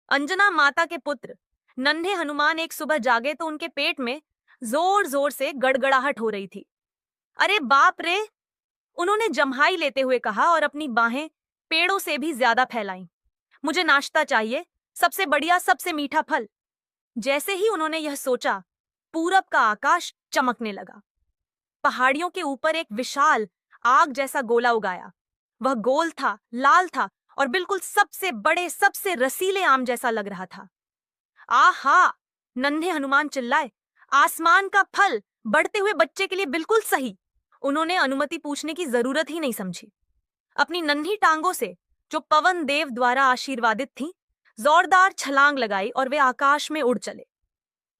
अंजना माता के पुत्र नन्हे हनुमान एक सुबह जागे तो उनके पेट में जोर जोर से गड़गड़ाहट हो रही थी। अरे बाप रे! उन्होंने जम्हाई लेते हुए कहा और अपनी बाहें पेड़ों से भी ज्यादा फैलाईं। मुझे नाश्ता चाहिए, सबसे बढ़िया, सबसे मीठा फल। जैसे ही उन्होंने यह सोचा, पूरब का आकाश चमकने लगा। पहाड़ियों के ऊपर एक विशाल आग जैसा गोला उगाया। वह गोल था, लाल था और बिल्कुल सबसे बड़े, सबसे रसीले आम जैसा लग रहा था। आहा! नन्हे हनुमान चिल्लाए, आसमान का फल बढ़ते हुए बच्चे के लिए बिल्कुल सही। उन्होंने अनुमति पूछने की जरूरत ही नहीं समझी। अपनी नन्ही टांगों से, जो पवन देव द्वारा आशीर्वादित थीं, जोरदार छलांग लगाई और वे आकाश में उड़ चले।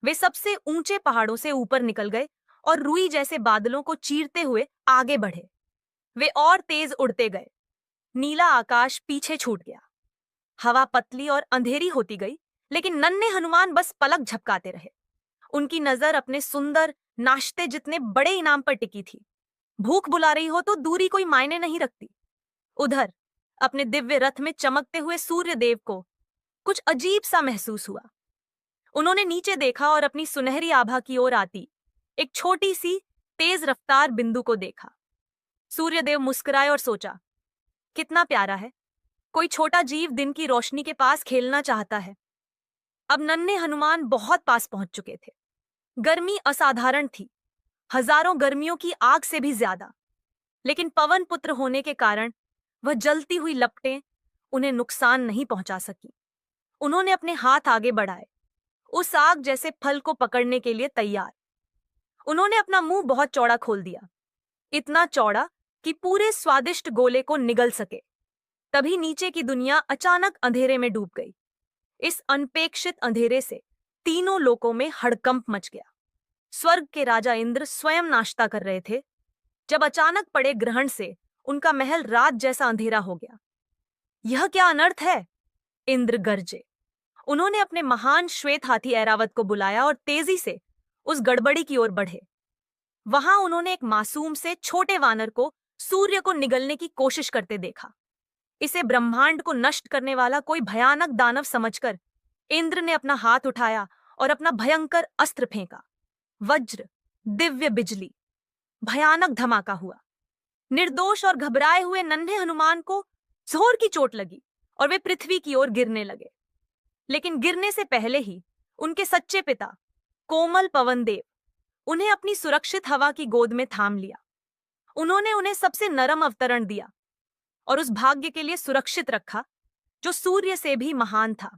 वे सबसे ऊंचे पहाड़ों से ऊपर निकल गए और रुई जैसे बादलों को चीरते हुए आगे बढ़े। वे और तेज उड़ते गए। नीला आकाश पीछे छूट गया। हवा पतली और अंधेरी होती गई, लेकिन नन्हे हनुमान बस पलक झपकाते रहे। उनकी नजर अपने सुंदर नाश्ते जितने बड़े इनाम पर टिकी थी। भूख बुला रही हो तो दूरी कोई मायने नहीं रखती। उधर अपने दिव्य रथ में चमकते हुए सूर्य देव को कुछ अजीब सा महसूस हुआ। उन्होंने नीचे देखा और अपनी सुनहरी आभा की ओर आती एक छोटी सी तेज रफ्तार बिंदु को देखा। सूर्यदेव मुस्कुराए और सोचा, कितना प्यारा है, कोई छोटा जीव दिन की रोशनी के पास खेलना चाहता है। अब नन्हे हनुमान बहुत पास पहुंच चुके थे। गर्मी असाधारण थी, हजारों गर्मियों की आग से भी ज्यादा। लेकिन पवन पुत्र होने के कारण वह जलती हुई लपटें उन्हें नुकसान नहीं पहुंचा सकी। उन्होंने अपने हाथ आगे बढ़ाए, उस आग जैसे फल को पकड़ने के लिए तैयार। उन्होंने अपना मुंह बहुत चौड़ा खोल दिया, इतना चौड़ा कि पूरे स्वादिष्ट गोले को निगल सके। तभी नीचे की दुनिया अचानक अंधेरे में डूब गई। इस अनपेक्षित अंधेरे से तीनों लोकों में हड़कंप मच गया। स्वर्ग के राजा इंद्र स्वयं नाश्ता कर रहे थे जब अचानक पड़े ग्रहण से उनका महल रात जैसा अंधेरा हो गया। यह क्या अनर्थ है? इंद्र गरजे। उन्होंने अपने महान श्वेत हाथी ऐरावत को बुलाया और तेजी से उस गड़बड़ी की ओर बढ़े। वहां उन्होंने एक मासूम से छोटे वानर को सूर्य को निगलने की कोशिश करते देखा। इसे ब्रह्मांड को नष्ट करने वाला कोई भयानक दानव समझकर इंद्र ने अपना हाथ उठाया और अपना भयंकर अस्त्र फेंका। वज्र, दिव्य बिजली, भयानक धमाका हुआ। निर्दोष और घबराए हुए नन्हे हनुमान को जोर की चोट लगी और वे पृथ्वी की ओर गिरने लगे। लेकिन गिरने से पहले ही उनके सच्चे पिता कोमल पवन देव उन्हें अपनी सुरक्षित हवा की गोद में थाम लिया। उन्होंने उन्हें सबसे नरम अवतरण दिया और उस भाग्य के लिए सुरक्षित रखा जो सूर्य से भी महान था।